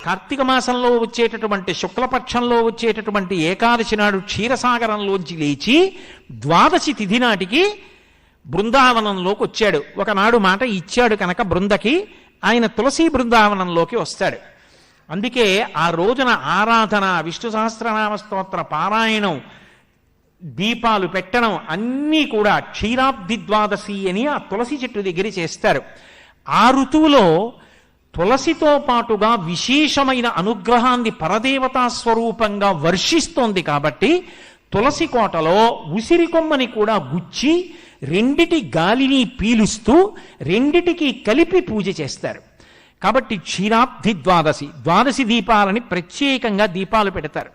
కార్తీక మాసంలో వచ్చేటటువంటి శుక్లపక్షంలో వచ్చేటటువంటి ఏకాదశి నాడు క్షీరసాగరంలోంచి లేచి ద్వాదశి తిథి నాటికి బృందావనంలోకి వచ్చాడు. ఒకనాడు మాట ఇచ్చాడు కనుక బృందకి ఆయన తులసి బృందావనంలోకి వస్తాడు. అందుకే ఆ రోజున ఆరాధన, విష్ణు సహస్రనామ స్తోత్ర పారాయణం, దీపాలు పెట్టడం అన్నీ కూడా క్షీరాబ్ది ద్వాదశి అని ఆ తులసి చెట్టు దగ్గర చేస్తారు. ఆ ఋతువులో తులసితో పాటుగా విశేషమైన అనుగ్రహాన్ని పరదేవతా స్వరూపంగా వర్షిస్తోంది కాబట్టి తులసి కోటలో ఉసిరి కొమ్మని కూడా గుచ్చి రెండిటి గాలిని పీలుస్తూ రెండిటికి కలిపి పూజ చేస్తారు. కాబట్టి క్షీరాబ్ది ద్వాదశి, ద్వాదశి దీపాలని ప్రత్యేకంగా దీపాలు పెడతారు.